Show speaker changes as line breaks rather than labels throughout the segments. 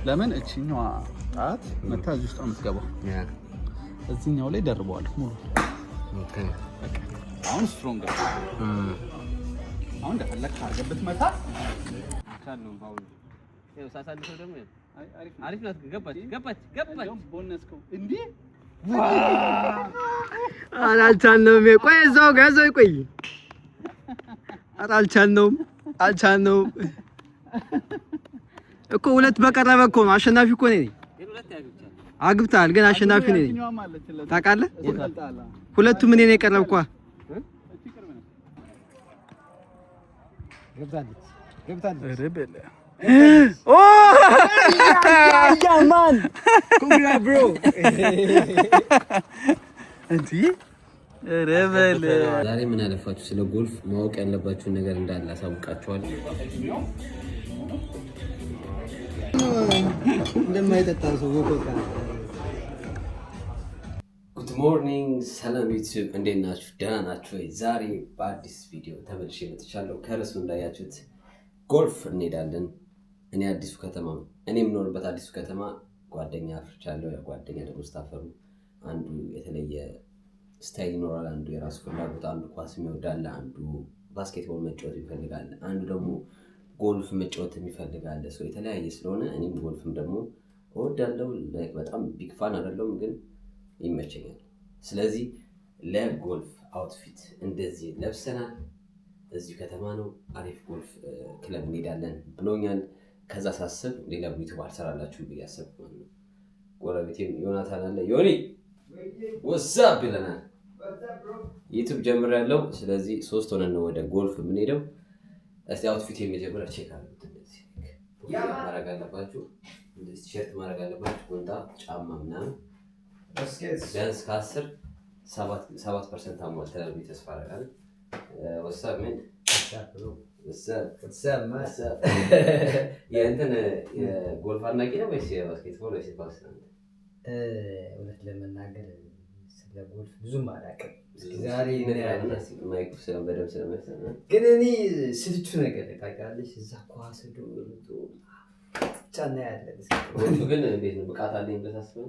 ለምን እቺኛዋ ጣት መታ እዚህ ውስጥ የምትገባው እዚህኛው ላይ ደርበዋል ሙሉ። ኦኬ አሁን ስትሮንግ አሁን እንደፈለክ አርገበት መታ ታለው ባው ይኸው ሳሳልፈው ደግሞ አሪፍ ናት። ገባች ቦነስከው እንዴ
አልቻልነውም። ቆይ እዛው ጋር ቆይ አልቻልነውም እኮ ሁለት በቀረበ እኮ ነው። አሸናፊ እኮ ነኝ። አግብታል ግን አሸናፊ ነኝ ታውቃለህ። ሁለቱም እኔ ነኝ የቀረብኳ። ገብታለች ረበለ ኦ ያማን ኮንግራ ብሮ እንዴ ረበለ።
ዛሬ ምን አለፋችሁ ስለ ጎልፍ ማወቅ ያለባችሁ ነገር እንዳለ አሳውቃችኋለሁ።
እንደማይጠጣ ሰው ወቆቃ።
ጉድ ሞርኒንግ ሰላም ዩቲዩብ፣ እንዴት ናችሁ? ደህና ናችሁ? ዛሬ በአዲስ ቪዲዮ ተመልሼ መጥቻለሁ። ከርዕሱ እንዳያችሁት ጎልፍ እንሄዳለን። እኔ አዲሱ ከተማ እኔ የምኖርበት አዲሱ ከተማ ጓደኛ አፍርቻለሁ። ያ ጓደኛ ደግሞ ስታፈሩ አንዱ የተለየ ስታይል ይኖራል። አንዱ የራሱ ፍላጎት፣ አንዱ ኳስ የሚወዳል፣ አንዱ ባስኬትቦል መጫወት ይፈልጋል፣ አንዱ ደግሞ ጎልፍ መጫወት የሚፈልጋል። ሰው የተለያየ ስለሆነ እኔም ጎልፍም ደግሞ እወዳለሁ። በጣም ቢግ ፋን አይደለሁም ግን ይመቸኛል። ስለዚህ ለጎልፍ አውትፊት እንደዚህ ለብሰናል። እዚሁ ከተማ ነው፣ አሪፍ ጎልፍ ክለብ እንሄዳለን ብሎኛል። ከዛ ሳስብ ሌላ ዩቲዩብ አልሰራላችሁ ብዬ አሰብኩ ማለት ነው። ጎረቤቴም ዮናታን አለ፣ ዮኒ ወሳብ ይለናል። ዩቲዩብ ጀምሬያለሁ። ስለዚህ 3 ሆነን ነው ወደ ጎልፍ የምንሄደው። እስቲ አውትፊት የመጀመሪያ ቼክ አድርጉት። እንደዚህ ማድረግ አለባችሁ። እንደዚህ ቲሸርት ማድረግ አለባችሁ። ቁንጣ፣ ጫማ ምናምን ቢያንስ ከ10-7% አሟልተናል ብዬ ተስፋ አደርጋለሁ። ወሳብ ምን የእንትን የጎልፍ አድናቂ ነው ወይስ የባስኬትቦል ወይስ የባስ ነው?
እውነት ለመናገር ስለ ጎልፍ ብዙም አላውቅም።
ዛሬ ምን ያህል ማይኩ በደምብ ስለመሰለ
ግን እኔ ስልቹ ነገር ታውቂያለሽ። እዛ ኳስ ጫና ያለ
ወንዱ ግን እንዴት ነው ብቃት አለኝ ብለህ ታስበው?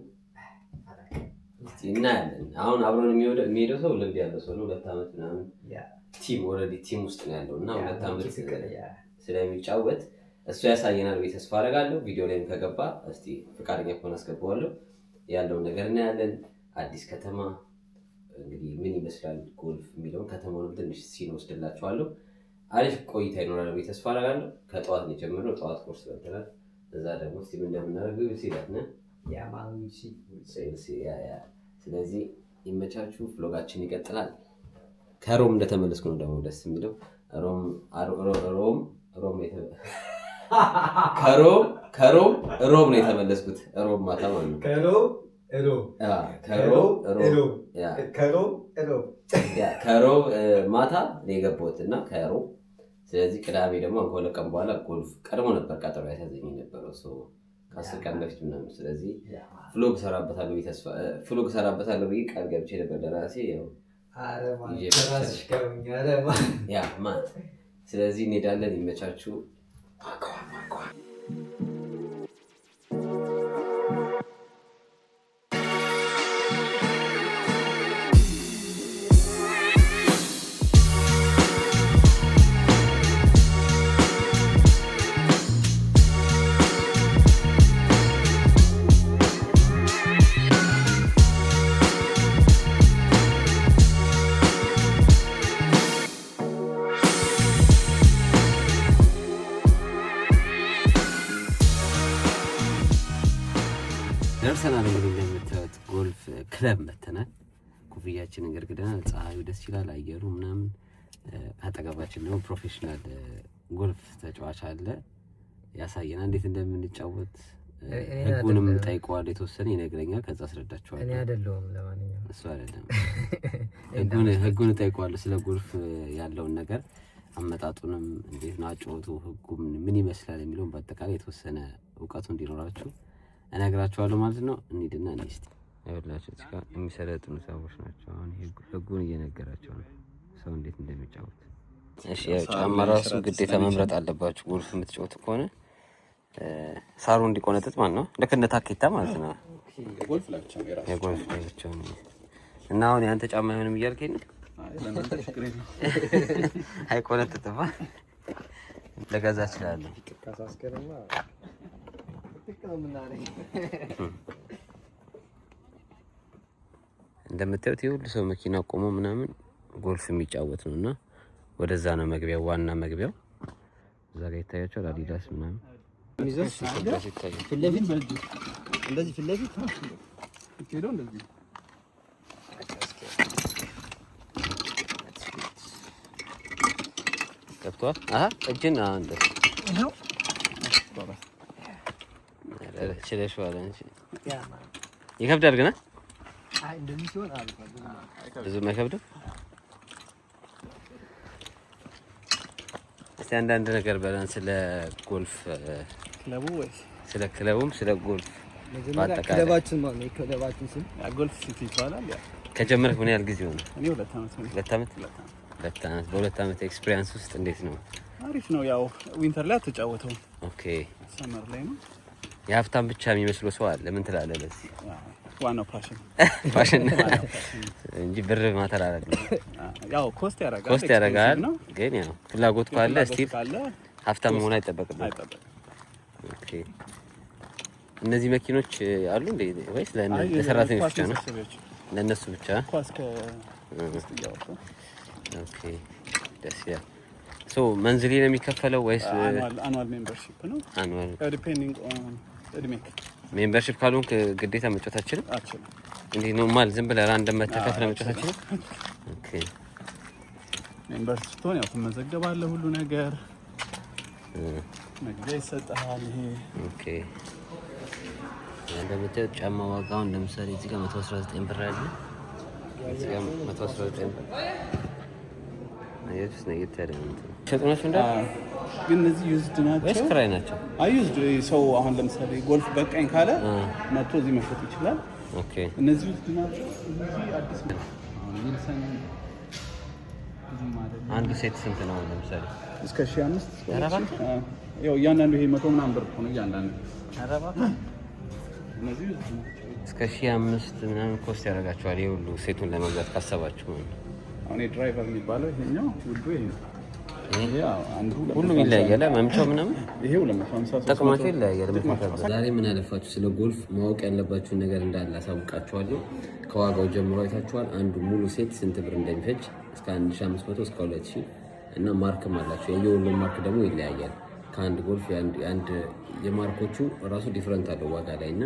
እስቲ እናያለን። አሁን አብሮን የሚሄደው ሰው ልምድ ያለው ሰው ነው። 2 ዓመት ምናምን ቲም ኦልሬዲ ቲም ውስጥ ነው ያለው እና 2 ዓመት ስለሚጫወት እሱ ያሳየናል ብዬ ተስፋ አደርጋለሁ። ቪዲዮ ላይም ከገባ እስቲ ፈቃደኛ ከሆነ አስገባዋለሁ። ያለውን ነገር እናያለን። አዲስ ከተማ እንግዲህ ምን ይመስላል ጎልፍ የሚለውን ከተማውን ትንሽ ሲን ወስድላችኋለሁ። አሪፍ ቆይታ ይኖራል ብዬ ተስፋ አደርጋለሁ። ከጠዋት ነው የጀመርነው። ጠዋት ቁርስ በልተናል። እዛ ደግሞ እስቲ ምን እንደምናደርግ ሲላትና ስለዚህ ይመቻችሁ። ፍሎጋችን ይቀጥላል። ከሮም እንደተመለስኩ ነው ደግሞ ደስ የሚለው። ሮም ነው የተመለስኩት። ሮም ማታ ማለት ነው። ከሮም ማታ ነው የገባሁት እና ከሮም። ስለዚህ ቅዳሜ ደግሞ ከሁለት ቀን በኋላ ጎልፍ ቀድሞ ነበር ቀጠሮ ያሳዘኝ የነበረው ሰው ከ10 ቀን በፊት ምናምን። ስለዚህ ፍሎግ ሰራበታለሁ ብዬ ቃል ገብቼ ነበር ለራሴ። ስለዚህ እንሄዳለን። ይመቻችሁ። ደርሰናል። እንግዲህ እንደምታዩት ጎልፍ ክለብ መተናል። ኮፍያችንን ገርግደናል። ፀሐዩ ደስ ይላል፣ አየሩ ምናምን። አጠገባችን ደግሞ ፕሮፌሽናል ጎልፍ ተጫዋች አለ፣ ያሳየናል እንዴት እንደምንጫወት። ህጉንም ጠይቀዋል፣ የተወሰነ ይነግረኛል። ከዛ አስረዳቸዋለሁ።
እኔ አይደለሁም፣ ለማንኛውም
እሱ አይደለም። ህጉን ጠይቀዋለሁ፣ ስለ ጎልፍ ያለውን ነገር አመጣጡንም፣ እንዴት ነው አጫወቱ፣ ህጉ ምን ይመስላል የሚለውን በአጠቃላይ የተወሰነ እውቀቱ እንዲኖራችሁ እነግራችኋለሁ ማለት ነው። እንሂድና እንስቲ አይወላችሁ እዚህ ጋር የሚሰለጥኑ ሰዎች ናቸው። አሁን ህጉን እየነገራቸው ነው ሰው እንዴት እንደሚጫወት። እሺ ያው ጫማ ራሱ ግዴታ መምረጥ አለባችሁ ጎልፍ የምትጫወቱ ከሆነ። ሳሩ እንዲቆነጥጥ ማለት ነው። ልክ እንደ ታኬታ ማለት ነው።
የጎልፍ ላቸው የራሱ
የጎልፍ ላቸው እና አሁን ያንተ ጫማ አይሆንም እያልከኝ ነው? አይቆነጥጥም። ለገዛ እችላለሁ። እንደምታዩት የሁሉ ሰው መኪና ቆሞ ምናምን ጎልፍ የሚጫወት ነው እና ወደዛ ነው መግቢያው፣ ዋና መግቢያው እዛ ጋር ይታያቸዋል። አዲዳስ ምናምን ገብቷል። እጅን ችለሽዋል እንጂ ይከብዳል ግን ብዙም አይከብድም። እስቲ አንዳንድ ነገር በለን ስለ ጎልፍ
ክለቡ ወይስ
ስለ ክለቡም ስለ ጎልፍ
ባጠቃላይ ክለባችን ማለት ነው። ክለባችን ስም
ጎልፍ ሲቲ ይባላል። ያ
ከጀመረህ ምን ያህል ጊዜ ሆነ?
እኔ 2 ዓመት ነው።
2 ዓመት። በ2 ዓመት ኤክስፒሪየንስ ውስጥ እንዴት ነው?
አሪፍ ነው። ያው ዊንተር ላይ ተጫወተው።
ኦኬ።
ሰመር ላይ ነው።
የሀብታም ብቻ የሚመስለው ሰው አለ። ምን ትላለህ ለዚህ?
ዋናው ፓሽን
እንጂ ብር ማተር አይደለም።
ያው ኮስት ያደርጋል
ግን ያው ፍላጎት ካለ ስቲል ሀብታም መሆን አይጠበቅም። ኦኬ። እነዚህ መኪኖች አሉ እንዴ ወይስ ለሰራተኞች ብቻ ነው? ለነሱ ብቻ። ኦኬ። ደስ ይላል። ሶ መንዝሊ ነው የሚከፈለው ወይስ
አኑዋል ሜምበርሺፕ ነው?
አኑዋል
ዲፔንዲንግ ኦን እድሜክ።
ሜምበርሺፕ ካልሆንክ ግዴታ መጫወት አትችልም?
አትችልም።
እንዴ ኖርማል ዝም ብለህ ራንደም ተከፍለህ መጫወት አትችልም? ኦኬ።
ሜምበርሺፕ ስትሆን ያው ትመዘገባለህ፣ ሁሉ ነገር መግቢያ ይሰጥሃል። ይሄ
ኦኬ። እንደምታዩት ጫማ ዋጋውን ለምሳሌ እዚህ ጋር 119 ብር አለ። እዚህ ጋር 119 ብር አይደል? ነው የተያደነ እንትን ሸጥናቸው እንዳለ
ግን እነዚህ ዩዝድ ናቸው
ወይስ ክራይ ናቸው?
ዩዝድ ሰው አሁን ለምሳሌ ጎልፍ በቃኝ ካለ መጥቶ እዚህ መሸጥ ይችላል።
ኦኬ።
እነዚህ ዩዝድ ናቸው። እነዚህ አዲስ ነው። አሁን ዊልሰን
አንዱ ሴት ስንት ነው? ለምሳሌ
እስከ 1500 ያው እያንዳንዱ ይሄ 100 ምናምን ብር ነው እያንዳንዱ። እነዚህ ዩዝድ ናቸው።
እስከ 1500 ምናምን ኮስት ያደርጋቸዋል። ይሄ ሁሉ ሴቱን ለመግዛት ካሰባችሁ ማለት ነው።
አሁን ድራይቨር የሚባለው ይሄኛው ውዱ ይሄ ነው።
ሁሉም ይለያያል። መምቻው ምናምን
ይሄው 250
ጥቅማቸው ይለያያል። ዛሬ ምን አለፋችሁ ስለ ጎልፍ ማወቅ ያለባችሁን ነገር እንዳለ አሳውቃችኋለሁ። ከዋጋው ጀምሮ አይታችኋል። አንዱ ሙሉ ሴት ስንት ብር እንደሚፈጅ እስከ 1500 እስከ 2000 እና ማርክም አላቸው። የየሁሉም ማርክ ደግሞ ይለያያል። ከአንድ ጎልፍ የአንድ የማርኮቹ ራሱ ዲፍረንት አለው ዋጋ ላይ እና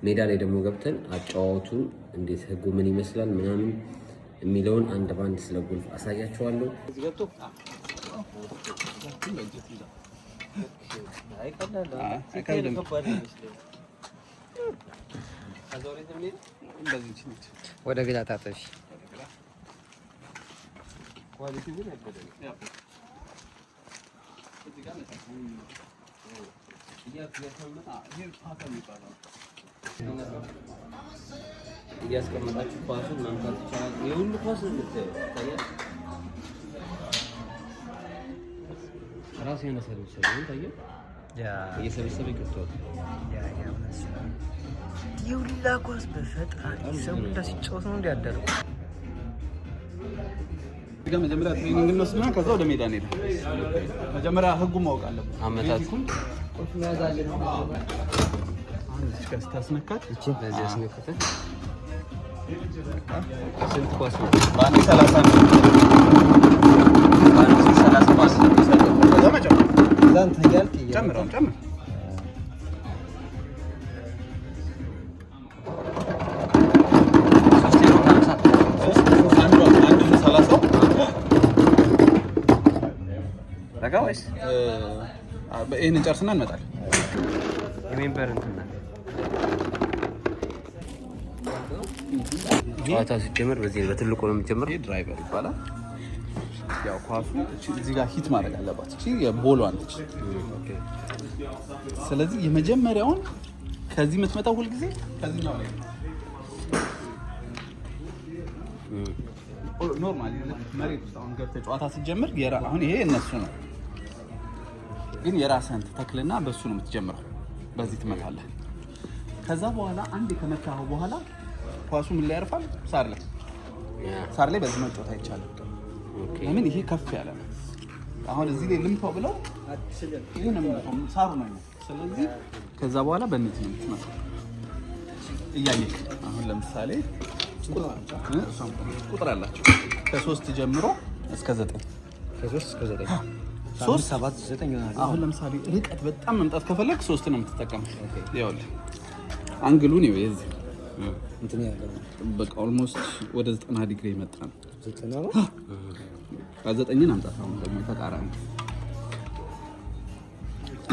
ሜዳ ላይ ደግሞ ገብተን አጫዋቱን እንዴት ህጉ ምን ይመስላል ምናምን የሚለውን አንድ ባንድ ስለ ጎልፍ አሳያችኋለሁ።
ወደ ግራ ታጠፊ።
እያስቀመጣችሁ ኳሱን ማምጣት ይቻላል። የሁሉ ኳስ እንድታዩ ራሱ ያነሳል መሰለኝ። ታየው እየሰበሰበ ይቀጥላል።
የሁላ ኳስ በፈጣሪ ሰው እንዳሲጫወት ነው እንዲያደርጉ።
እዚህ ጋር መጀመሪያ ትሬኒንግ እንወስድና ከዛ ወደ ሜዳ እንሄዳለን። መጀመሪያ ህጉ ማወቅ አለብን።
አመታት
ቁልፍ መያዝ አለ ነው።
እዚህ ጋር ስታስነካት
እቺ በዚህ አስነካት ስንት ኳስ ነው?
በአንድ 30 ነው።
በአንድ 30 ኳስ
ጨምር ይሄንን ጨርስና እንመጣለን።
የሜምበር እንትና ጨዋታው ሲጀምር በዚህ በትልቁ ነው የሚጀምር።
ይሄ ድራይቨር ይባላል። ያው ኳሱ እዚህ ጋር ሂት ማድረግ አለባት። እቺ የቦሏን ነች። ስለዚህ የመጀመሪያውን ከዚህ የምትመጣው ሁልጊዜ ከዚህኛው ላይ ኖርማሊ መሬት ውስጥ አሁን ገብተህ ጨዋታ ስትጀምር አሁን ይሄ እነሱ ነው።
ግን የራስህን ተክልና በሱ ነው የምትጀምረው። በዚህ ትመታለህ። ከዛ በኋላ አንዴ ከመታኸው በኋላ ኳሱ ምን ላይ ያርፋል? ሳር ላይ በዚህ መጫወት አይቻልም። ለምን? ይሄ ከፍ ያለ ነው። አሁን እዚህ ላይ ልምታው ብለው ይሄንም ሳሩ ነው። ስለዚህ ከዛ በኋላ በእነዚህ ነው የምትመታው እያየህ። አሁን ለምሳሌ ቁጥር አላቸው ከ3 ጀምሮ እስከ 9
ከ3 እስከ 9
3 7 9 ይሆናል። አሁን ለምሳሌ ርቀት በጣም መምጣት ከፈለክ 3 ነው የምትጠቀመው። ይኸውልህ አንግሉን ይኸው የዚህ እንትን ያለው በቃ ኦልሞስት ወደ 90 ዲግሪ ይመጣ ነው። 90 ነው። ከ9ን አምጣት። አሁን ደግሞ ተቃራኒ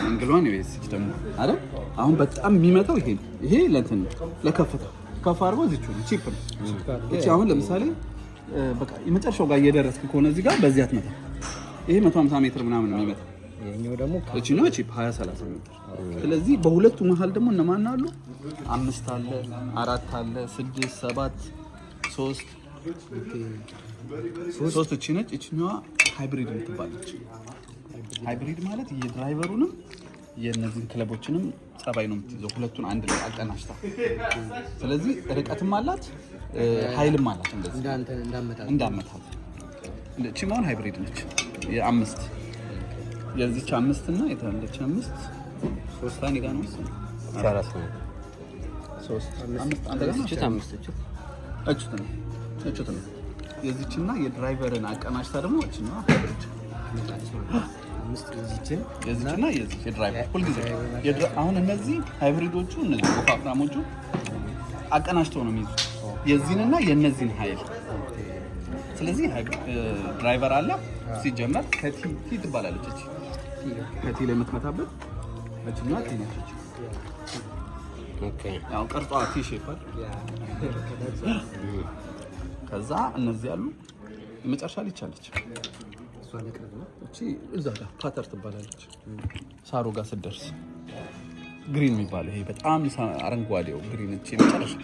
አንግሏን ይኸው የዚህ ደግሞ አይደል? አሁን በጣም የሚመጣው ይሄ ለእንትን ለከፍታ ከፍ አድርጎ እዚቹ ቺፕ ነው። እቺ አሁን ለምሳሌ በቃ የመጨረሻው ጋር እየደረስክ ከሆነ እዚህ ጋር በዚህ አትመጣ። ይሄ 150 ሜትር ምናምን ነው የሚመጣው። ይሄኛው ደግሞ እቺ ነው ቺፕ 20 30 ሜትር። ስለዚህ በሁለቱ መሃል ደግሞ እነማን አሉ? 5 አለ፣ 4 አለ፣ 6 7 3 እቺ ነች። እቺኛዋ ሃይብሪድ የምትባለች። ሃይብሪድ ማለት የድራይቨሩንም የነዚህን ክለቦችንም ጸባይ ነው የምትይዘው፣ ሁለቱን አንድ ላይ አቀናጅታ። ስለዚህ ርቀትም አላት ኃይልም አላት። እንደዚህ እንዳመታት እቺማውን ሃይብሪድ ነች። የ5 የዚች 5 እና የተለች 5 3 ታኒ ጋር ነው 4 ነው 3 5 አንድ ጋር ነው 5 እቺ ነው የዚችና የድራይቨርን አቀናጅታ ደግሞ እቺና ሃይብሪድ የዚችና የዚህ የድራይቨር ሁልጊዜ አሁን እነዚህ ሃይብሪዶቹ እነዚህ ወፋፍራሞቹ አቀናጅተው ነው የሚይዙት የዚህንና የነዚህን ኃይል። ስለዚህ ድራይቨር አለ ሲጀመር ከቲ ትባላለች። እቺ ከቲ ላይ የምትመታበት እቺና ቲ ነች። ኦኬ ያው ቅርጿ ቲ ሼፕ ከዛ እነዚህ ያሉ መጨረሻ ላይ ይቻለች እቺ እዛ ጋር ፓተር ትባላለች። ሳሩ ጋር ስትደርስ ግሪን የሚባለው ይሄ በጣም አረንጓዴው ግሪን እቺ መጨረሻ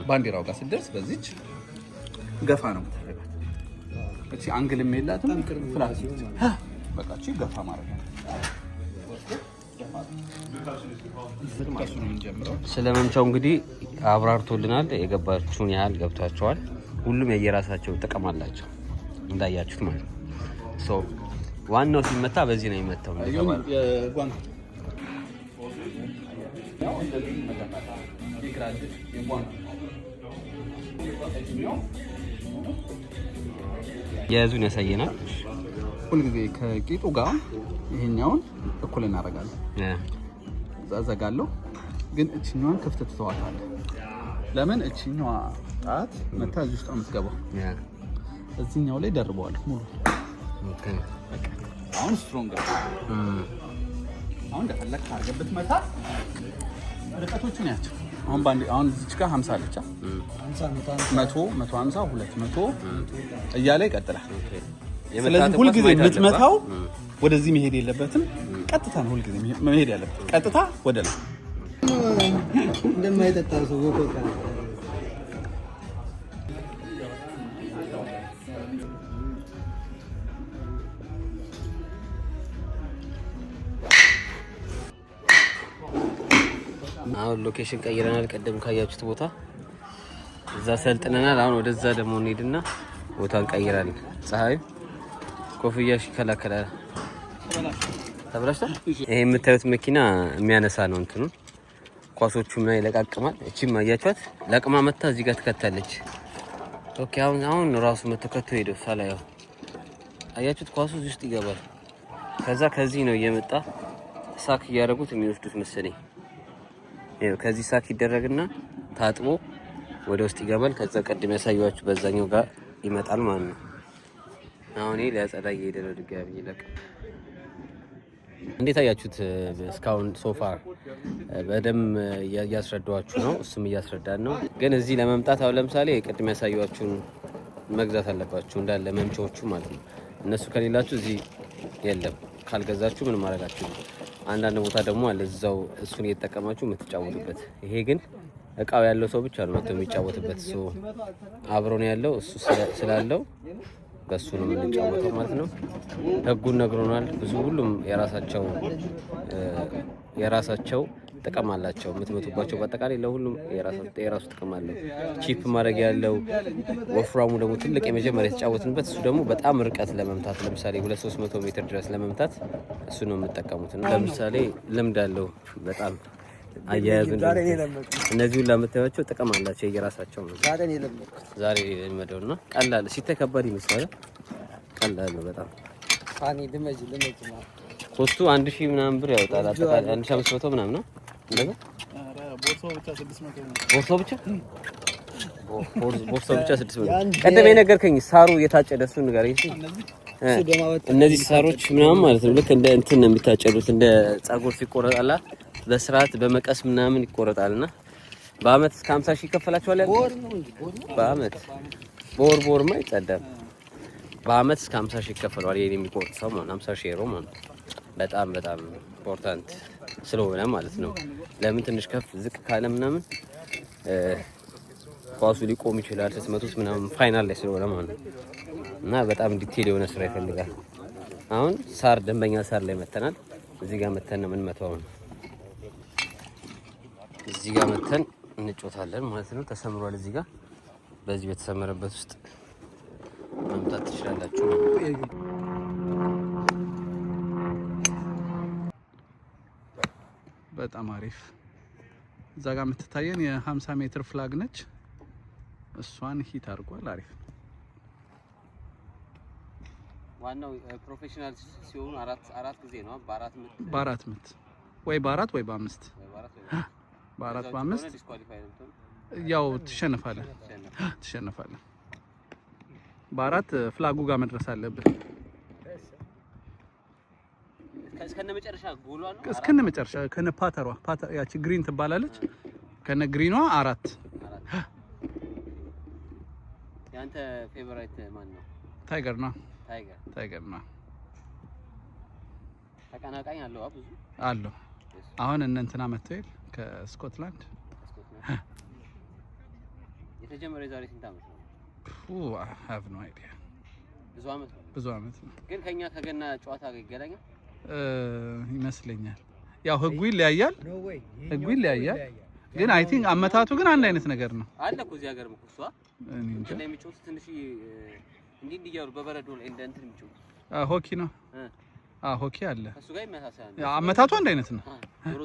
ባንዲራው ጋር ስትደርስ በዚች ገፋ ነው የምታደርጋት። እቺ አንግልም የላትም ፍላት በቃ እቺ ገፋ ማድረግ ነው።
ስለመምቻው እንግዲህ አብራርቶልናል። የገባችሁን ያህል ገብቷቸዋል። ሁሉም የየራሳቸው ጥቅም አላቸው እንዳያችሁት ማለት ነው። ዋናው ሲመታ በዚህ ነው የሚመታው። የያዙን ያሳየናል።
ሁልጊዜ ከቂጡ ጋር ይሄኛውን እኩል እናደርጋለን። ዘጋለሁ ግን እቺኛዋን ክፍተት ተዋታለህ። ለምን? እቺኛዋ ጣት መታ እዚህ ውስጥ የምትገባው እዚህኛው ላይ ደርበዋል ሙሉ። ኦኬ አሁን ስትሮንግ አሁን እንደፈለክ አድርገህ መታ። ርቀቶቹን ያቸው አሁን እዚች ጋር 50 አለች። 100 150 200 እያለ ይቀጥላል። ስለዚህ ሁልጊዜ የምትመታው ወደዚህ መሄድ የለበትም። ቀጥታ ነው ሁልጊዜ መሄድ ያለበት፣ ቀጥታ ወደ ላይ
እንደማይጠጣ ሰው ወቆቃ
አሁን ሎኬሽን ቀይረናል። ቀደም ካያችሁት ቦታ እዛ ሰልጥነናል። አሁን ወደዛ ደግሞ እንሄድና ቦታ እንቀይራለን። ፀሐዩ ኮፍያሽ ይከላከላል። ተብራሽታ ይሄ የምታዩት መኪና የሚያነሳ ነው። እንትኑ ኳሶቹ ምን ይለቃቅማል። እቺም አያችኋት ለቅማ መታ እዚህ ጋር ትከታለች። ኦኬ አሁን ራሱ መተከቶ ሄደው ሳላየው አያችሁት ኳሱ እዚህ ውስጥ ይገባል። ከዛ ከዚህ ነው እየመጣ ሳክ እያደረጉት የሚወስዱት መሰለኝ። ይሄው ከዚህ ሳክ ይደረግና ታጥቦ ወደ ውስጥ ይገባል። ከዛ ቀድም ያሳያችሁ በዛኛው ጋር ይመጣል ማለት ነው። አሁን ይሄ ሊያጸዳ እየሄደ ነው ድጋሚ ይለቅ። እንዴት አያችሁት? እስካሁን ሶፋር በደንብ እያስረዳኋችሁ ነው፣ እሱም እያስረዳን ነው። ግን እዚህ ለመምጣት አሁን ለምሳሌ ቅድም ያሳያችሁን መግዛት አለባችሁ እንዳለ መምቻዎቹ ማለት ነው። እነሱ ከሌላችሁ እዚህ የለም። ካልገዛችሁ ምን ማድረጋችሁ ነው። አንዳንድ ቦታ ደግሞ አለ እዛው እሱን እየተጠቀማችሁ የምትጫወቱበት። ይሄ ግን እቃው ያለው ሰው ብቻ ነው መጥቶ የሚጫወትበት። አብሮ ነው ያለው እሱ ስላለው በሱ ነው የምንጫወተው ማለት ነው። ህጉን ነግሮናል። ብዙ ሁሉም የራሳቸው ጥቅም አላቸው። የምትመቱባቸው በአጠቃላይ ለሁሉም የራሱ ጥቅም አለው። ቺፕ ማድረግ ያለው ወፍራሙ ደግሞ ትልቅ የመጀመሪያ የተጫወትንበት እሱ ደግሞ በጣም ርቀት ለመምታት ለምሳሌ 200-300 ሜትር ድረስ ለመምታት እሱ ነው የምጠቀሙት። ለምሳሌ ልምድ አለው በጣም አያያዙ እነዚህ ሁሉ ለምታዩቸው ጥቅም አላቸው የራሳቸው ነው። ዛሬ የለመደውና ቀላል ሲታይ ከባድ ይመስላል። ቀላል ነው በጣም ኮስቱ 1000 ምናምን ብር ያወጣል። አጠቃላይ 1500 ምናምን ነው እንደዛ። ቦርሳው ብቻ 600። ቀደም የነገርከኝ ሳሩ የታጨደ እሱ ንገረኝ። እነዚህ ሳሮች ምናምን ማለት ነው ልክ እንደ እንትን ነው የሚታጨዱት። እንደ ጸጉር ሲቆረጣላ በስርዓት በመቀስ ምናምን ይቆረጣልና በአመት እስከ 50 ሺህ ይከፈላቸዋል ያለው። በአመት በወርማ ይጸዳል። በአመት እስከ 50 ሺህ ይከፈላል የኔ የሚቆርጥ ሰው ማለት 50 ሺህ ዩሮ ማለት በጣም ኢምፖርታንት ስለሆነ ማለት ነው። ለምን ትንሽ ከፍ ዝቅ ካለ ምናምን ኳሱ ሊቆም ይችላል። 600 ምናምን ፋይናል ላይ ስለሆነ ማለት ነው። እና በጣም ዲቴል የሆነ ስራ ይፈልጋል። አሁን ደንበኛ ሳር ላይ መተናል። እዚህ ጋር መተን ነው የምንመታው ነው። እዚህ ጋር መተን እንጮታለን ማለት ነው። ተሰምሯል። እዚህ ጋር በዚህ በተሰመረበት ውስጥ መምታት ትችላላችሁ።
በጣም አሪፍ። እዛ ጋር የምትታየን የ50 ሜትር ፍላግ ነች። እሷን ሂት አድርጓል። አሪፍ።
ዋናው ፕሮፌሽናል ሲሆኑ አራት ጊዜ ነው።
በአራት ምት ወይ በአራት ወይ በአምስት በአምስት ያው ትሸነፋለህ። በአራት ፍላጉ ጋር መድረስ አለብህ። እስከነ መጨረሻ ከነ ፓተሯ ያቺ ግሪን ትባላለች። ከነ ግሪኗ 4።
ያንተ ፌቨራይት ማን ነው?
ታይገር ነው።
ተቀናቃኝ አለው ብዙ
አለው። አሁን እነንትና መጥተው ከስኮትላንድ
የተጀመረው ዛሬ ስንት አመት ነው?
I have no idea። ብዙ አመት ነው።
ግን ከገና ጨዋታ ጋር ይገናኛል
ይመስለኛል። ያው ህጉ ይለያያል። ግን አይ ቲንክ አመታቱ ግን አንድ አይነት ነገር ነው
አለ እኮ እዚህ ሀገር እኮ እሷ እንደ የሚጮት ትንሽ እንዲህ እያሉ በበረዶ ላይ እንደ እንትን የሚጮት
ሆኪ ነው። ሆኪ አለ
እሱ ጋር ይመሳሰላል።
አመታቱ አንድ አይነት ነው።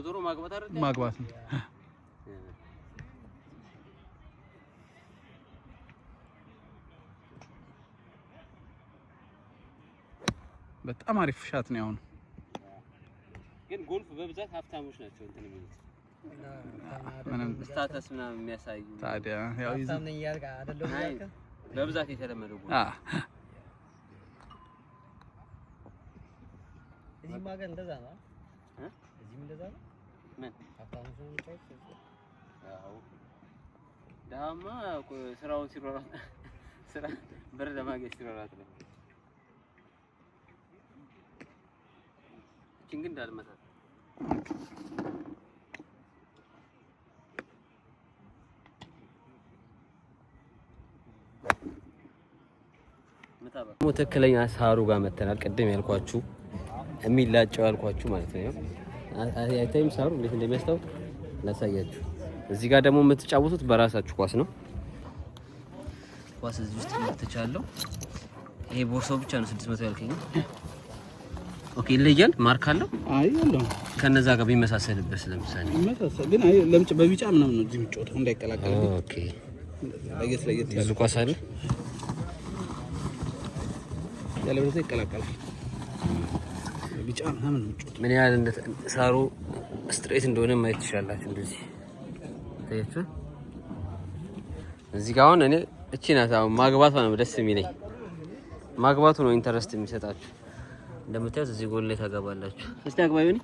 ዞሮ ማግባት አይደል?
ማግባት ነው። በጣም አሪፍ ሻት ነው ያሁን።
ግን ጎልፍ በብዛት ሀብታሞች ናቸው እንትን የሚሉት ምንም ስታተስ ምናምን የሚያሳዩ።
ታዲያ ያው
ሀብታም ነኝ ያልካ አይደለም ያልካ በብዛት የተለመደው ጎልፍ። እዚህ ማገ እንደዛ ነው። እዚህም እንደዛ ነው። ምን ሀብታሞች ነው የሚጫወቱት? አዎ ዳማ ስራውን ሲሮራጥ ስራ ብር ለማግኘት ሲሮራጥ ነው። ቺንግ እንዳልመታ ትክክለኛ ሳሩ ጋር መተናል። ቅድም ያልኳችሁ የሚላጨው ያልኳችሁ ማለት ነው። አይታይም ሳሩ እንዴት እንደሚያስታውቅ ላሳያችሁ። እዚህ ጋር ደግሞ የምትጫወቱት በራሳችሁ ኳስ ነው። ኳስ እዚህ ውስጥ ተቻለው። ይሄ ቦርሳው ብቻ ነው 600 ያልከኝ። ኦኬ ይለያል። ማርክ አለው።
አይ ያለው
ከነዛ ጋር ቢመሳሰልበት ለምሳሌ
ይመሳሰል። ግን አይ ለምጭ በቢጫ ምናምን ነው እዚህ የሚጫወተው እንዳይቀላቀል።
ኦኬ
ለየት
ያለ ኳስ አለ።
ያለበለዛ ይቀላቀላል። ቢጫ ምናምን ነው የሚጫወተው።
ምን ያህል እንደ ሳሩ ስትሬት እንደሆነ ማየት ትችላላችሁ። እንደዚህ ታያችሁ። እዚህ ጋር አሁን እኔ እቺ ናት አሁን ማግባቷ ነው ደስ የሚለኝ። ማግባቱ ነው ኢንተረስት የሚሰጣችሁ። እንደምታዩት እዚህ ጎል ላይ ታገባላችሁ። እስቲ አግባ ይሁን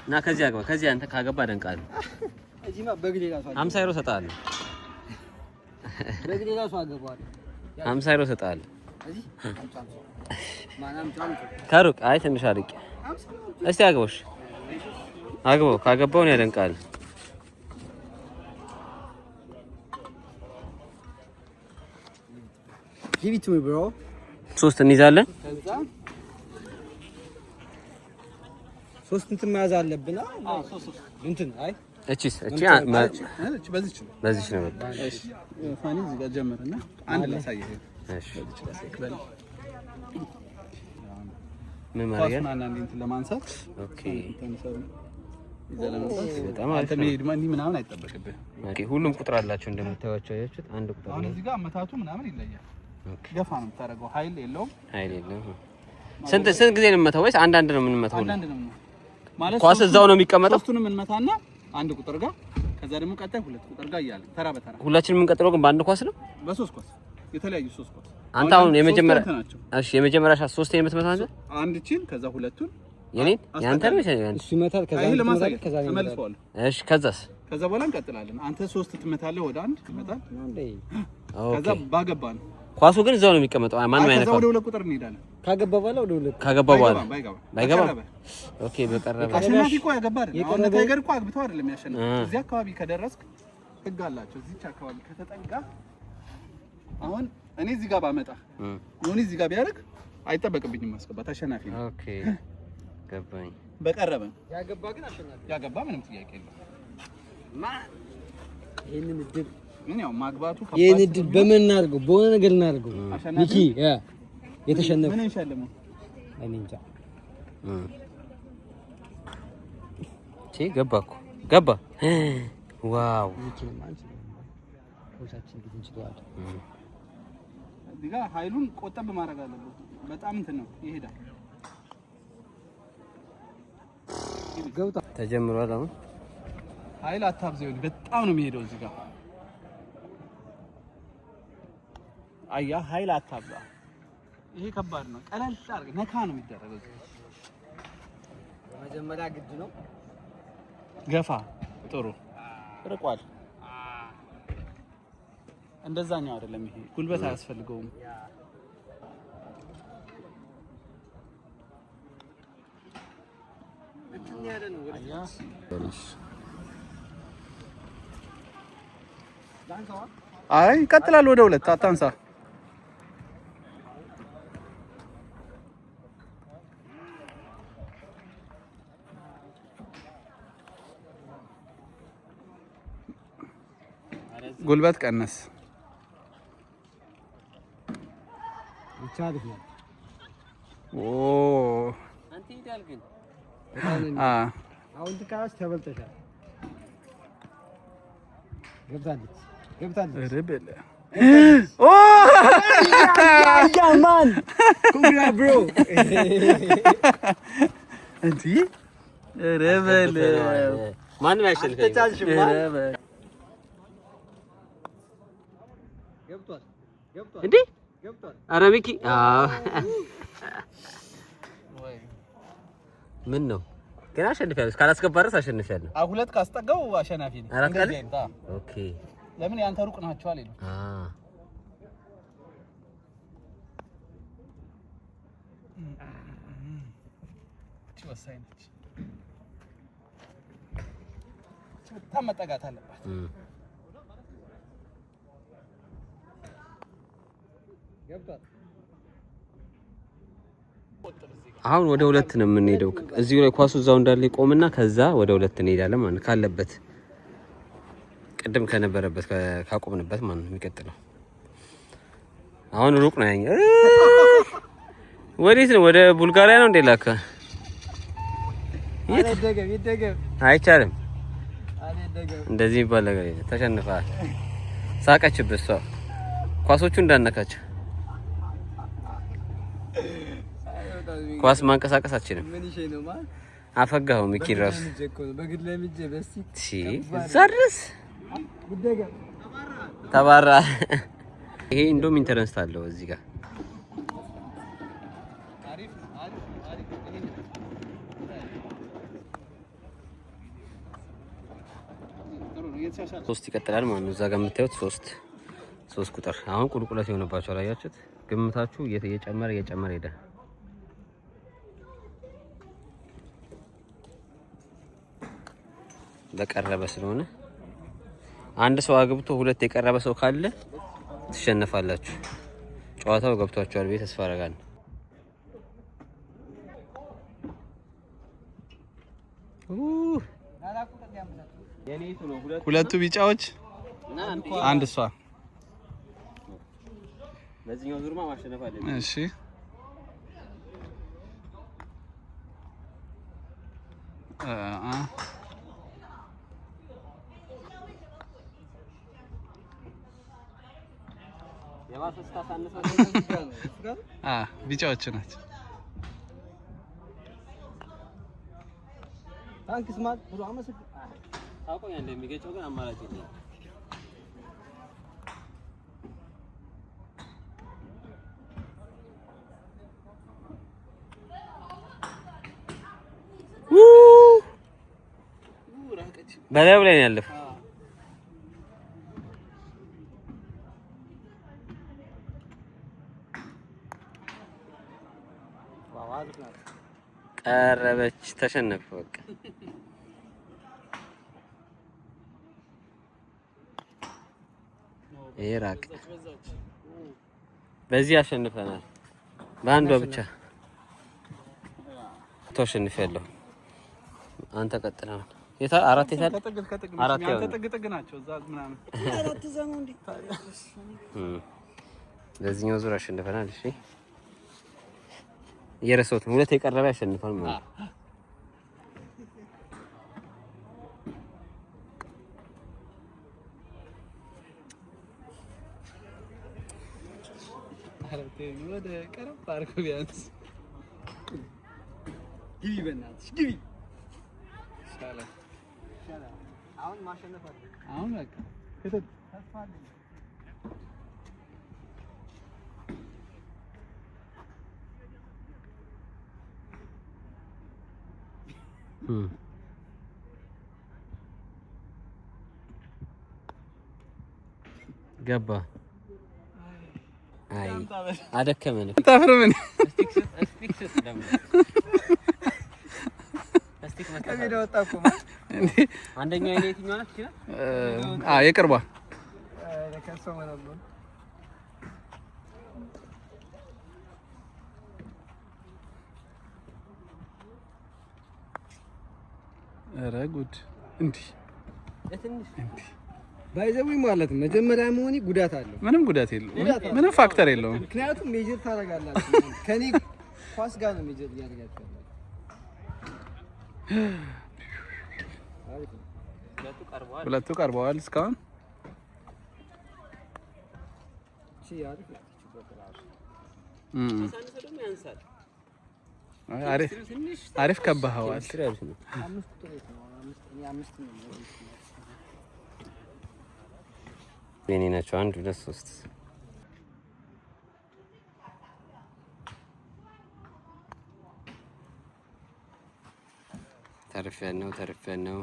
እና ከዚህ አግባ። ከዚህ አንተ ካገባ ደንቃለሁ። እዚህማ በግሌ ራሱ 50 ዩሮ ሰጣለሁ። በግሌ ራሱ አገባለሁ። 50 ዩሮ ሰጣለሁ። እዚህ ማናም ከሩቅ አይ ትንሽ አርቄ። እስቲ አግባሽ አግባው። ካገባው ነው ያደንቃል።
ጊቭ ኢት ቱ ሚ ብሮ
3 እንይዛለን።
ከዛ
3 እንትን መያዝ አለብን። እንትን አይ
እቺ በዚች ነው።
እሺ ፋኒ እዚህ ጋር ጀመረና አንድ ላሳየህ።
እሺ
ምን ማለት ነው? አንዳንዴ እንትን ለማንሳት
ኦኬ
በጣም አልተመሄድ ምናምን አይጠበቅብህ።
ኦኬ ሁሉም ቁጥር አላቸው እንደምታዩቸው። አያችሁት? አንድ ቁጥር
አሁን እዚህ ጋር አመታቱ ምናምን ይለያል። ገፋ ነው የምታደርገው። ኃይል የለውም።
ስንት ጊዜ ነው የምንመታው ወይስ አንዳንድ ነው የምንመታው?
አንዳንድ ነው ማለት
ኳስ እዛው ነው የሚቀመጠው።
ሶስቱንም እንመታና አንድ ቁጥር ጋር ከዛ ደግሞ ቀጣይ ሁለት ቁጥር ጋር እያለ ተራ በተራ
ሁላችንም የምንቀጥለው ግን በአንድ ኳስ ነው።
በሶስት ኳስ የተለያዩ ሶስት ኳስ።
አንተ አሁን የመጀመሪያ እሺ የመጀመሪያ ሻት 3 የምትመታው አንተ
አንድ ቺን ከዛ ሁለቱን
የኔን ያንተ ነው ያንተ
እሱ ይመታል። ከዛ
ተመልሰዋለሁ።
እሺ ከዛስ
ከዛ በኋላ እንቀጥላለን። አንተ 3 ትመታለህ፣ ወደ አንድ ትመታለህ። ከዛ ባገባ ነው
ኳሱ ግን እዛው ነው የሚቀመጠው። ማንም አይነካው።
ከዛ ወደ ሁለት ቁጥር እንሄዳለን።
ካገባ በኋላ ወደ ሁለት
ካገባ በኋላ ባይገባ ኦኬ በቀረበ
አሸናፊ እኮ ያገባ አይደል? አሁን ታይገር እኮ አግብተው አይደለም ያሸናፊ። እዚህ አካባቢ ከደረስክ ህግ አላቸው። እዚች አካባቢ ከተጠጋ አሁን እኔ እዚህ ጋር ባመጣ ነው እዚህ ጋር ቢያደርግ አይጠበቅብኝም ማስገባት። አሸናፊ ነው።
ኦኬ ገባኝ።
በቀረበ
ያገባ ግን አሸናፊ
ያገባ ምንም ጥያቄ የለም።
ይሄንን እድል
ምን ያው ማግባቱ ከባድ
ይሄን እድል በምን እናድርገው? በሆነ ነገር እናድርገው። ሚኪ የተሸነፈ
ምን እንሸልመው?
እኔ እንጃ።
ገባ እኮ ገባ። ዋው
ሚኪ ማለት ነው። ኮቻችን ግን እንችላለን።
እዚህ ጋር ኃይሉን ቆጠብ ማድረግ አለበት። በጣም እንትን ነው ይሄዳል።
ገብታ
ተጀምሯል። አሁን
ኃይል አታብዘው። በጣም ነው የሚሄደው እዚህ ጋር አያ ኃይል አታብዛ። ይሄ ከባድ ነው። ቀለል አድርገህ ነካ ነው የሚደረገው።
መጀመሪያ ግድ ነው።
ገፋ ጥሩ ርቋል። እንደዛኛው አይደለም። ይሄ ጉልበት አያስፈልገውም። አይ ይቀጥላል። ወደ ሁለት አታንሳ። ጉልበት ቀነስ።
ይቻላል ነው።
አንተ ይዳል ግን
አሁን ትካስ ተበልተሻል። ገብታለች።
ረበለ
ያማን ኮንግራ ብሮ
እንዴ ረበለ
ማንም ያሸንፈኝ።
ገብቷል
እንዴ ኧረ ሚኪ ምን ነው ግን አሸንፊያለሁ። ካላስገባረስ አሸንፊያለሁ።
ሁለት ካስጠጋው አሸናፊ ነኝ።
ኦኬ
ለምን ያንተ ሩቅ ናቸው አለ። እቺ ወሳኝ ነች። በጣም መጠጋት አለባት።
አሁን ወደ ሁለት ነው የምንሄደው። እዚሁ ላይ ኳሱ እዛው እንዳለ ይቆምና ከዛ ወደ ሁለት እንሄዳለን ማለት ካለበት ቅድም ከነበረበት ካቆምንበት ማለት ነው የሚቀጥለው። አሁን ሩቅ ነው ያኛ። ወዴት ነው? ወደ ቡልጋሪያ ነው እንዴ? ላካ
ይደገም
አይቻልም። እንደዚህ ይባል ነገር የለም። ተሸንፈሃል። ሳቀችብህ እሷ። ኳሶቹ እንዳነካቸው ኳስ ማንቀሳቀስ አችልም።
ምን ይሄ ነው ማለት
አፈጋው ሚኪ ራሱ
በግድ ለምጄ በስቲ
ዘርስ ተባራ። ይሄ እንደውም ኢንተረስት አለው እዚህ ጋር ሶስት ይቀጥላል ማለት ነው። እዛ ጋር የምታዩት ሶስት ቁጥር አሁን ቁልቁለት የሆነባቸው አያችሁት? ግምታችሁ እየጨመረ ሄደ። በቀረበ ስለሆነ አንድ ሰው አግብቶ ሁለት የቀረበ ሰው ካለ ትሸነፋላችሁ። ጨዋታው ገብቷቸዋል ቤት ተስፋ አደርጋለሁ።
ሁለቱ ቢጫዎች አንድ እሷ።
በዚህኛው ዙርማ ማሸነፍ አለብኝ።
እሺ ቢጫዎቹ ናቸው።
ታንክስ ማት ብሩ አመሰግ ታውቀኛለህ። እንደሚገጨው ግን አማራጭ የለም።
በላዩ ላይ ነው ያለፈው። ቀረበች፣ ተሸነፈ። በቃ ይሄ ራቅ። በዚህ አሸንፈናል። በአንዷ ብቻ ተሸንፌያለሁ። አንተ ቀጥለው። አራት የታል? አራት
ጥግ ናቸው እዛ ምናምን። አራት ዘመን እንዴ!
በዚህኛው ዙር አሸንፈናል። እሺ እየረሳሁት ነው። ሁለት የቀረበ ያሸንፋል ማለት ነው።
አረቴ ወደ ቀረብ አድርጎ ቢያንስ ግቢ፣ በእናትሽ ግቢ። ይሻላል።
አሁን ማሸነፍ አለ።
አሁን በቃ ከተት
ተስፋ አለኝ።
ገባ። አይ አደከመን።
ታፍርምን?
ስቲክስ ደግሞ ስቲክ
ከዚህ ነው ወጣኩ
እንዴ? አንደኛው አይኔ የትኛው ናት?
የቅርቧ
ለከሰው ማለት
ኧረ ጉድ! እንዴ
ለትንሽ
ባይዘዊ ማለት ነው። መጀመሪያ መሆኔ ጉዳት አለው።
ምንም ጉዳት የለውም። ምንም ፋክተር የለውም።
ምክንያቱም ሜጀር ታደርጋላችሁ። ከኔ ኳስ ጋር ነው ሜጀር እያደረጋችሁ
ሁለቱ ቀርበዋል እስካሁን። አሪፍ ከባህዋል።
የኔ ናቸው። 1 2 3 ተርፌያለሁ።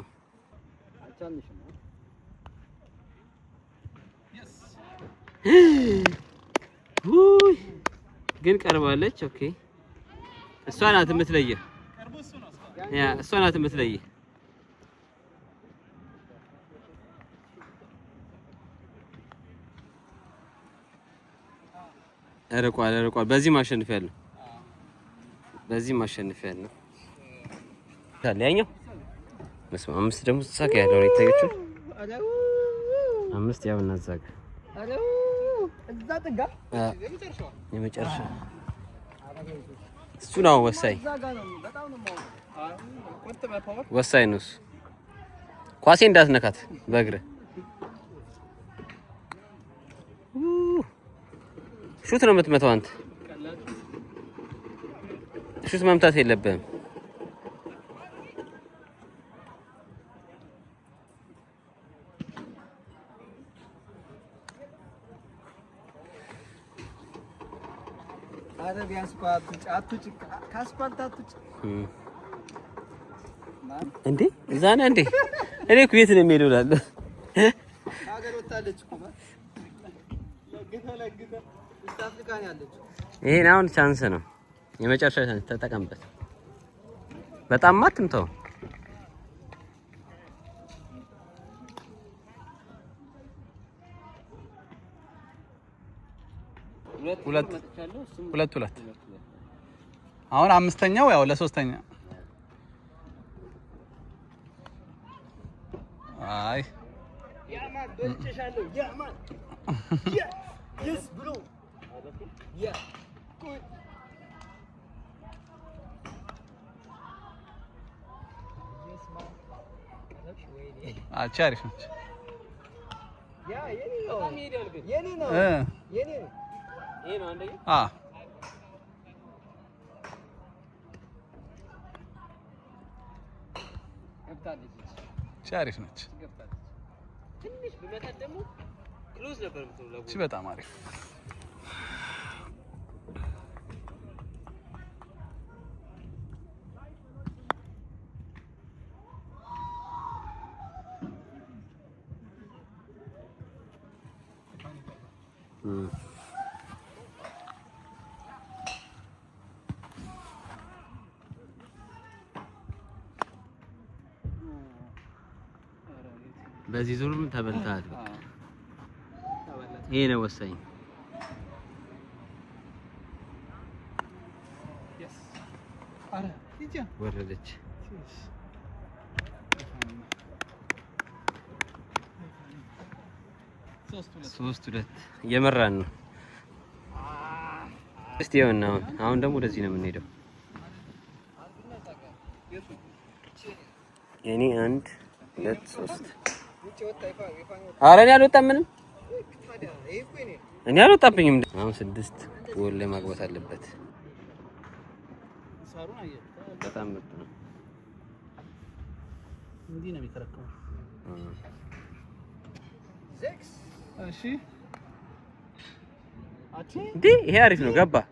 ግን ቀርባለች። ኦኬ እሷ ናት የምትለየው። እሷ ናት የምትለየው። ርቋል። በዚህ ማሸነፊያለሁ። ያኛው መስማ 5 ደግሞ ሳካ ያለው ነው የታየችው። 5 ያው እናዛጋ
እዛ ጥጋ
የመጨረሻ እሱ ነው ወሳኝ ነው እሱ። ኳሴ እንዳትነካት በእግርህ። ሹት ነው የምትመታው አንተ። ሹት መምታት የለብህም።
አረ ቢያንስ አትውጭ ከአስፋልት አትውጭ
እንዴ! እዛ ነህ እንዴ? እኔ እኮ የት ነው የምሄደው እላለሁ።
ሀገር ወጣለች እኮ ለግተ ኢስት አፍሪካ ነው ያለችው።
ይሄን አሁን ቻንስ ነው፣ የመጨረሻ ቻንስ ተጠቀምበት። በጣም አትምታው።
ሁለት አሁን አምስተኛው ያው ለሶስተኛ አይ ያማን በልጭሻለሁ ያማን yes bro yeah good yes man አቻ አሪፍ ነች ያ የኔ ነው ይሄ ነው አንደኛ አሪፍ ነች ትንሽ በመታት ደግሞ ክሎዝ ነበር የምትለው እሺ በጣም አሪፍ
በዚህ ዙርም ተበልተሃል በቃ ይሄ ነው ወሳኝ ወረደች ሶስት ሁለት እየመራን ነው እስቲ ይኸውና አሁን ደግሞ ወደዚህ ነው የምንሄደው የኔ 1 2 3 ኧረ እኔ አልወጣም ምንም እኔ አልወጣብኝም አሁን 6 ጎል ላይ ማግባት አለበት በጣም ምርጥ ነው እንዴ ነው የሚተረከው እሺ እንዴ ይሄ አሪፍ ነው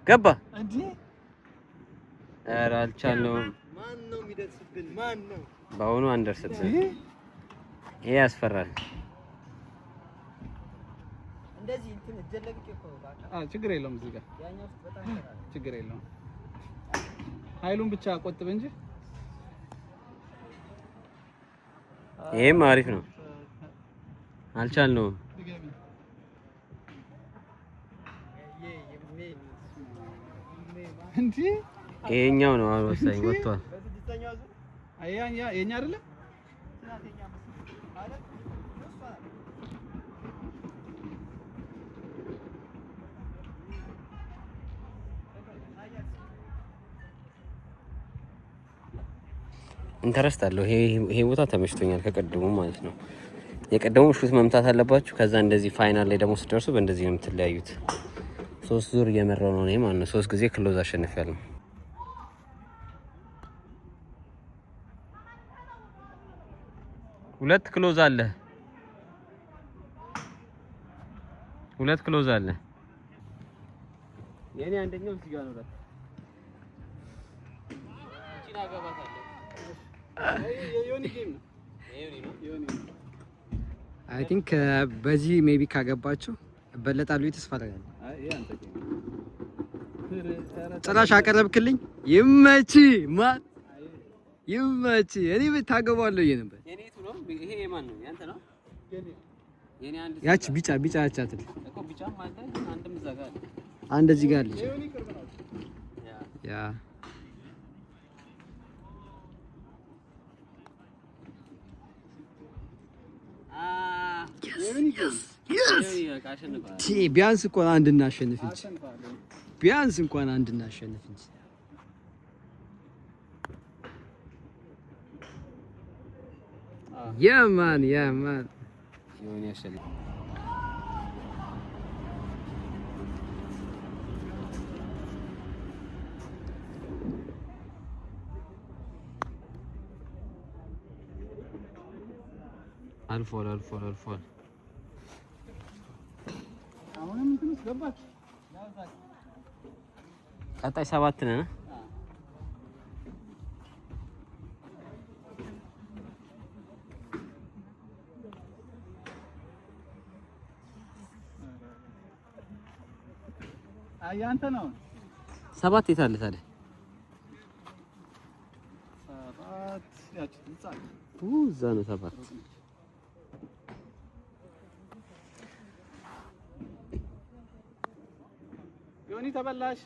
ገባ እንዴ ኧረ አልቻልነውም ማን ነው የሚደርስብን ማን ነው ባውኑ አንደርስብን ይሄ ያስፈራል እንደዚህ እንትን እጀለብክ እኮ ችግር የለውም እዚህ ጋር ያኛው በጣም ችግር የለውም ኃይሉን ብቻ ቆጥብ እንጂ ይሄም አሪፍ ነው አልቻልነውም እንዴ ይሄኛው ነው አሁን ወሳኝ ወጥቷል አያኛ የኛ አይደለ ኢንተረስት አለው ይሄ ቦታ ተመችቶኛል ከቀደሙ ማለት ነው የቀደሙ ሹት መምታት አለባችሁ ከዛ እንደዚህ ፋይናል ላይ ደግሞ ሲደርሱ በእንደዚህ ነው የምትለያዩት 3 ዙር እየመራው ነው ማለት ነው 3 ጊዜ ክሎዝ አሸንፊያለሁ ሁለት ክሎዝ አለ የኔ አንደኛው እዚህ ጋር ነው ራት እቺና ገባታለሁ የዮኒ ጌም ነው ዮኒ
አይ ቲንክ በዚህ ሜቢ ካገባችሁ በለጣሉ ተስፋ አደርጋለሁ አይ አንተ ጌም ጭራሽ አቀረብክልኝ ይመች ማን ይመች እኔ ብታገባለሁ ነበር የኔቱ ነው ይሄ የማን ነው ያንተ ነው የኔ አንድ ያቺ ቢጫ ያቻትል እኮ ቢጫ ማለት አንድም እዛ ጋር አንድ እዚህ ጋር አለች ያ ቢያንስ እንኳን አንድ እናሸንፍ እንጂ ያማን ይሁን ያሸል አልፏል
አሁንም ትንሽ ገባች
ቀጣይ 7 ነን
አያንተ ነው
7 የታለ ታዲያ
7 ያቺ ትጻፍ
እዛ ነው 7
7 ተበላሽ።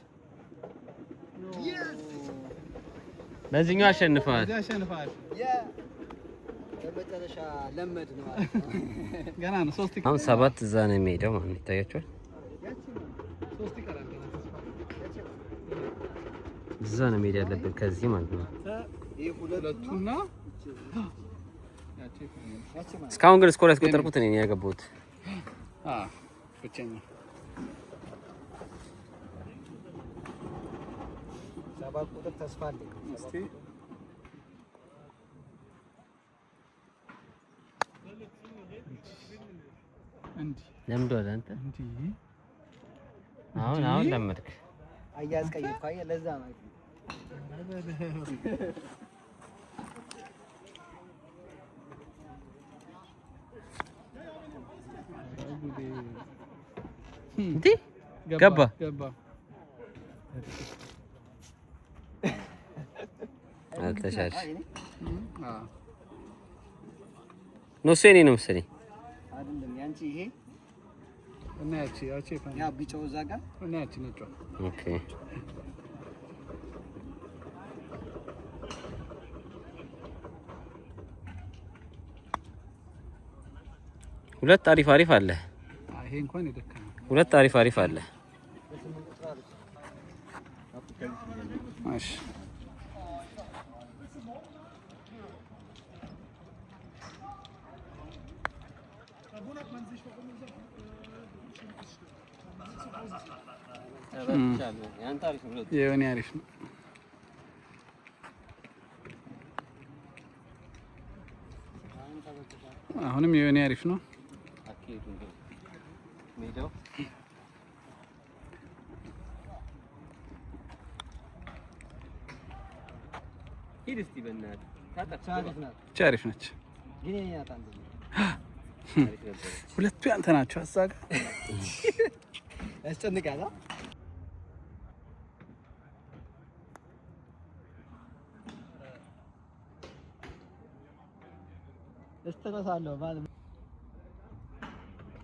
በዚህኛው አሸንፈዋል።
በመጨረሻ ለመድ ነው
ገና ነው። 3
አሁን 7 እዛ ነው የሚሄደው ማለት ይታያችኋል።
3 ይቀራል።
እዛ ነው የሚሄድ ያለብን ከዚህ ማለት ነው።
ይሄ ሁለቱና
እስካሁን ግን ስኮር ያስቆጠርኩት እኔ ነኝ ያገባሁት።
ብቸኛ
7 ቁጥር ተስፋ አለኝ። እስቲ
ለምዷል። አንተ አሁን ለመድክ።
አያዝ ቀይፋ ለዛ ነው
እንዴ ገባ አልተሻሽ ነው ሰኔ ነው መሰለኝ
አይደለም ያንቺ ይሄ
እና ያቺ
ያ ቢጫው እዛ ጋር
እና ያቺ ነጯ።
ኦኬ ሁለት አሪፍ አለ።
ይሄ እንኳን ይደከም።
ሁለት አሪፍ አለ።
ማሽ የሆነ አሪፍ ነው። አሁንም የሆነ አሪፍ ነው። አሪፍ ነች። ሁለቱ ያንተ ናቸው። አሳጋ
ያስጨንቃል። እስተረሳለሁ ማለት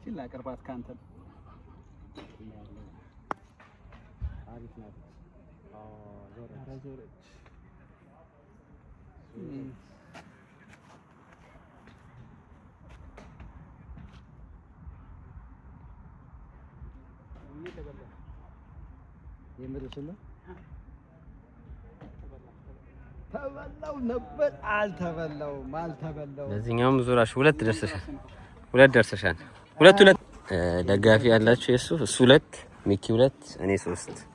ሲላ ቅርባት ካንተ
አሪፍ ናት።
ዞረች።
የምርሽን ተበላው ነበር አልተበላውም።
በዚህኛውም ዙራሽ ሁለት ደርሰሻል። ሁለት ደጋፊ ያላችሁ የሱ እሱ 2 ሚኪ 2 እኔ 3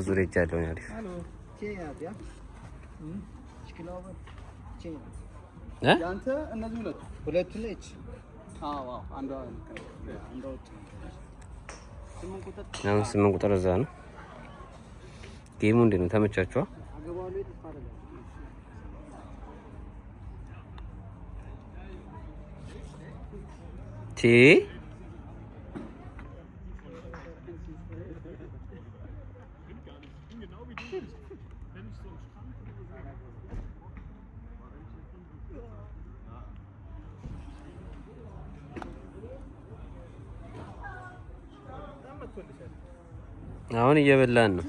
ዙር ሄጃለሁ። አሪፍ
ያንተ እነዚህ ሁለቱ ነች። አንዷ
8 ቁጥር እዛ ነው። ጌሙ እንዴት ነው? ተመቻችኋል? አሁን እየበላን ነው።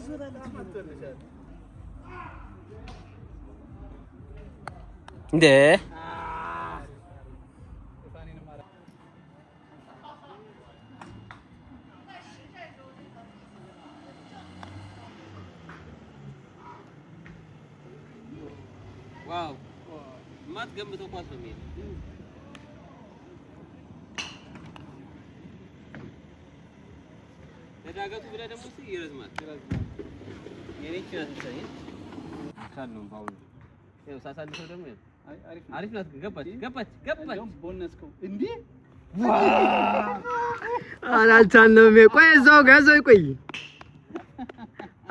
እንዴ ዋው ማትገምተው ኳስ ነው የሚሄድ። ለዳገቱ ብለህ ደግሞ እስኪ ይረዝማል። የኔ ቻት ሳይ ካለው ባው ያው ሳሳልፈው ደግሞ አሪፍ ናት። ገባች
ቦነስከው እንዴ
አልቻልነውም። ቆይ እዛው ጋር ቆይ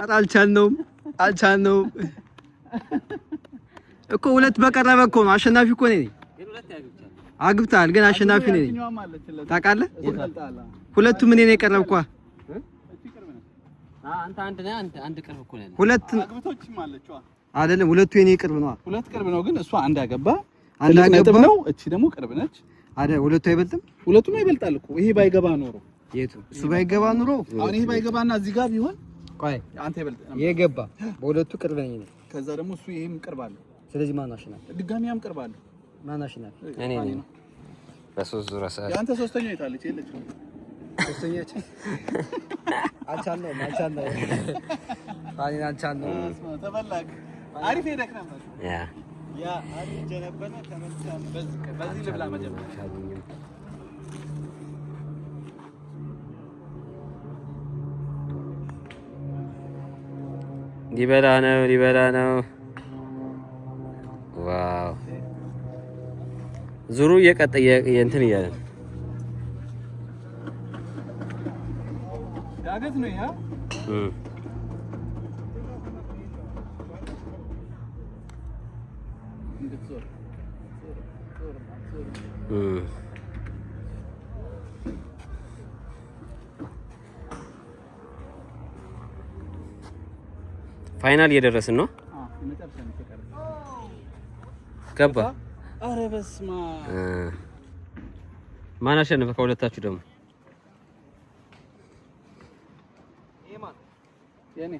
አልቻልነውም እኮ ሁለት በቀረበ እኮ ነው። አሸናፊ እኮ ነኝ። አግብታል ግን አሸናፊ ነኝ። ታውቃለህ? ሁለቱም እኔ ነኝ የቀረብኳ። አንተ አንድ ቅርብ እኮ ነኝ። ሁለት
አግብቶችም አለችዋ
አይደለም። ሁለቱ የኔ ቅርብ ነው።
ሁለት ቅርብ ነው ግን እሷ አንድ አገባ ነው። እቺ ደግሞ ቅርብ ነች
አይደል? ሁለቱ አይበልጥም?
ሁለቱም ይበልጣል እኮ። ይሄ ባይገባ ኖሮ
የቱ? እሱ ባይገባ ኖሮ
አሁን ይሄ ባይገባና እዚህ ጋር ቢሆን
ቆይ
አንተ ይበልጥ
የገባ በሁለቱ ቅርብ ነኝ እኔ።
ከዛ ደግሞ እሱ ይሄም ቅርብ አለ።
ስለዚህ ማን አሸናፊ?
ድጋሚ ያም ቅርብ አለ።
ማን አሸናፊ?
እኔ ነኝ። በሶስት ዙር አሳል
ያንተ ሶስተኛ የታለች? የለችም።
ሶስተኛች አቻለው ፋኒን አቻለው
ተበላክ። አሪፍ ሄደክ ነበር።
ያ
አሪፍ ጀነበነ ተመልሰን በዚህ ልብላ መጀመሪያ
ሊበላ ነው። ዋው ዙሩ እየቀጠየ እንትን እያለ
ዳገት ነው ያ
ፋይናል እየደረስን ነው። ገባ።
ኧረ በስመ አብ።
ማን አሸነፈ ከሁለታችሁ ደግሞ?
የኔ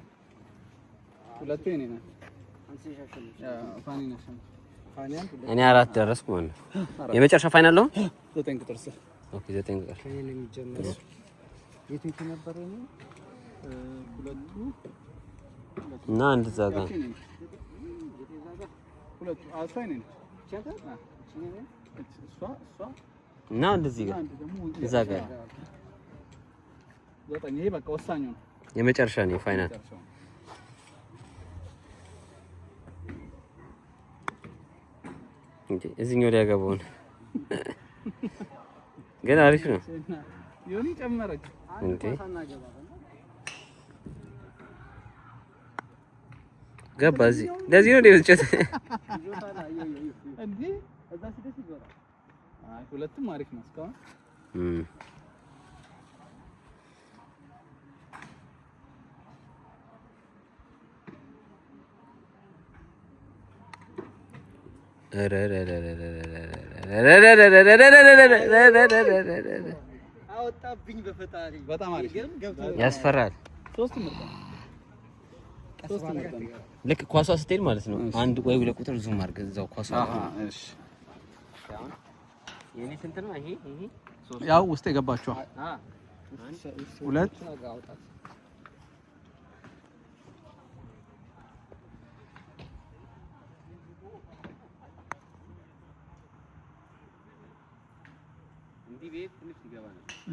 ሁለቱ የኔ ነው።
እኔ 4 ደረስኩ ማለት ነው። የመጨረሻ ፋይናል ነው
9 ቁጥር ስር።
ኦኬ 9 ቁጥር
ከኔ ነው የሚጀምረው። የት ነበር ነው?
ሁለቱ
እና አንድ ዛጋ
ሁለቱ አሳይ ነኝ።
እና እንደዚህ ጋር እዛ ጋር
9 ይሄ በቃ ወሳኙ ነው።
የመጨረሻ ነው ፋይናል። እንዴ እዚህኛው ላይ ያገባውን ግን አሪፍ ነው።
ዮኒ ጨመረች
እንዴ ገባ። እዚህ ለዚህ ነው እንደዚህ
እንዴ እዛ ሲደስ ይገባል። አይ ሁለቱም አሪፍ ነው እስካሁን።
አወጣብኝ በፈጣሪ።
በጣም አሪፍ
ያስፈራል። ልክ ኳሷ ስትሄድ ማለት ነው። አንድ ወይ ሁለት ቁጥር ዙም አድርገህ እዛው ኳሷ።
እሺ
የኔ ስንት ነው? ይሄ
ያው ውስጥ የገባችው ሁለት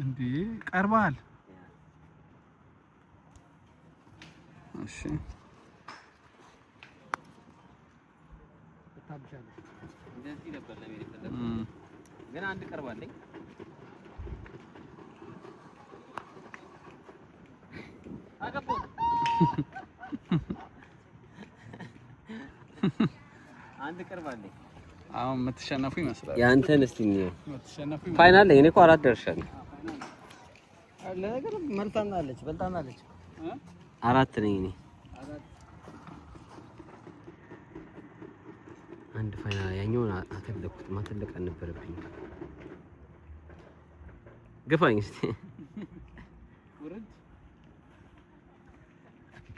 እንዴ ቀርባል። እሺ
እንደዚህ ነበር ለምን ይፈለግ ግን አንድ ቀርባለኝ። አገቦ አንድ ቀርባለኝ።
አሁን የምትሸነፉ ይመስላል።
ያንተን እስቲ ነው
የምትሸነፉ
ፋይናል ላይ እኔ እኮ 4 ደርሻለሁ።
ለነገር መልታናለች በልታናለች።
4 ነኝ እኔ። አንድ ፋይናል ያኛውን አተለኩት ማተለቅ አልነበረብኝ። ገፋኝ እስቲ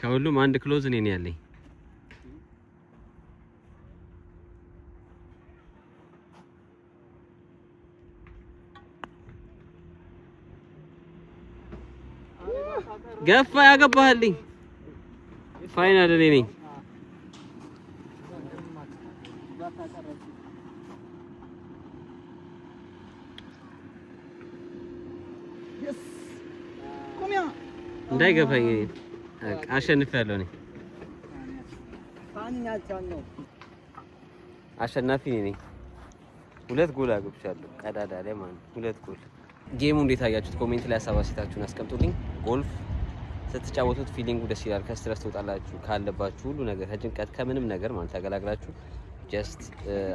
ከሁሉም አንድ ክሎዝ እኔ ነኝ ያለኝ። ገፋ ያገባህልኝ ፋይናል እኔ ነኝ። እንዳይገፋኝ አሸንፊያለሁ። እኔ አሸናፊ ነኝ። 2 ጎል አግብቻለሁ ቀዳዳ ላይ ማለት ነው። 2 ጎል። ጌሙ እንዴት አያችሁት? ኮሜንት ላይ ሀሳብ አስተያየታችሁን አስቀምጡልኝ። ጎልፍ ስትጫወቱት ፊሊንጉ ደስ ይላል። ከስትረስ ትወጣላችሁ። ካለባችሁ ሁሉ ነገር ከጭንቀት ከምንም ነገር ማለት ተገላግላችሁ ጀስት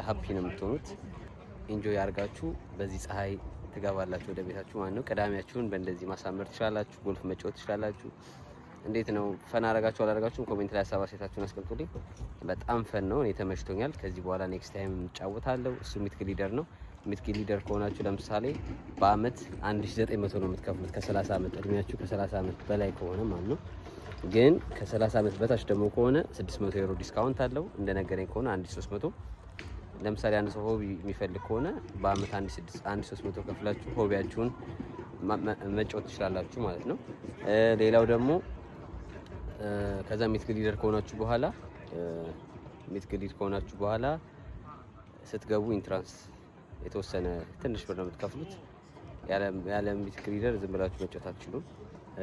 ሃፒ ነው የምትሆኑት። ኢንጆይ አድርጋችሁ በዚህ ፀሐይ ትገባላችሁ ወደ ቤታችሁ ማለት ነው። ቅዳሜያችሁን በእንደዚህ ማሳመር ትችላላችሁ። ጎልፍ መጫወት ትችላላችሁ። እንዴት ነው ፈን አደረጋችሁ አላደረጋችሁም? ኮሜንት ላይ ሀሳብ አስተያየታችሁን አስቀምጡልኝ። በጣም ፈን ነው። እኔ ተመችቶኛል። ከዚህ በኋላ ኔክስት ታይም እንጫወታለሁ። እሱ ሚትክ ሊደር ነው። ሚትክ ሊደር ከሆናችሁ ለምሳሌ በአመት 1900 ነው የምትከፍሉት ከ30 አመት እድሜያችሁ ከ30 አመት በላይ ከሆነ ማለት ነው። ግን ከ30 ዓመት በታች ደግሞ ከሆነ 600 ዩሮ ዲስካውንት አለው። እንደነገረኝ ከሆነ 1300 ለምሳሌ አንድ ሰው ሆቢ የሚፈልግ ከሆነ በአመት 1300 ከፍላችሁ ሆቢያችሁን መጫወት ትችላላችሁ ማለት ነው። ሌላው ደግሞ ከዛ ሚትግል ሊደር ከሆናችሁ በኋላ ስትገቡ ኢንትራንስ የተወሰነ ትንሽ ብር ነው የምትከፍሉት። ያለ ሚትግል ሊደር ዝም ብላችሁ መጫወት አትችሉም።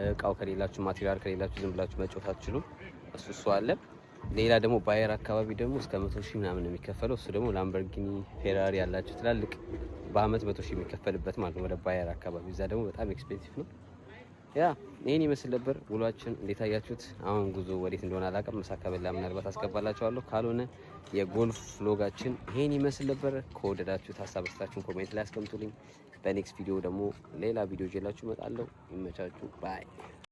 እቃው ከሌላችሁ ማቴሪያል ከሌላችሁ ዝም ብላችሁ መጫወት አትችሉም። እሱ አለ። ሌላ ደግሞ ባየር አካባቢ ደግሞ እስከ 100,000 ምናምን ነው የሚከፈለው። እሱ ደግሞ ላምበርጊኒ ፌራሪ ያላችሁ ትላልቅ በአመት 100,000 የሚከፈልበት ማለት ነው ወደ ባየር አካባቢ። እዛ ደግሞ በጣም ኤክስፔንሲቭ ነው። ያ ይሄን ይመስል ነበር ውሏችን። እንዴት አያችሁት? አሁን ጉዞ ወዴት እንደሆነ አላውቅም። ምሳ ከበላ ምናልባት አስገባላችኋለሁ። ካልሆነ የጎልፍ ቭሎጋችን ይሄን ይመስል ነበር። ከወደዳችሁት ሀሳብ አስተያየታችሁን ኮሜንት ላይ አስቀምጡልኝ። በኔክስት ቪዲዮ ደግሞ ሌላ ቪዲዮ ይዤላችሁ እመጣለሁ። ይመቻችሁ። ባይ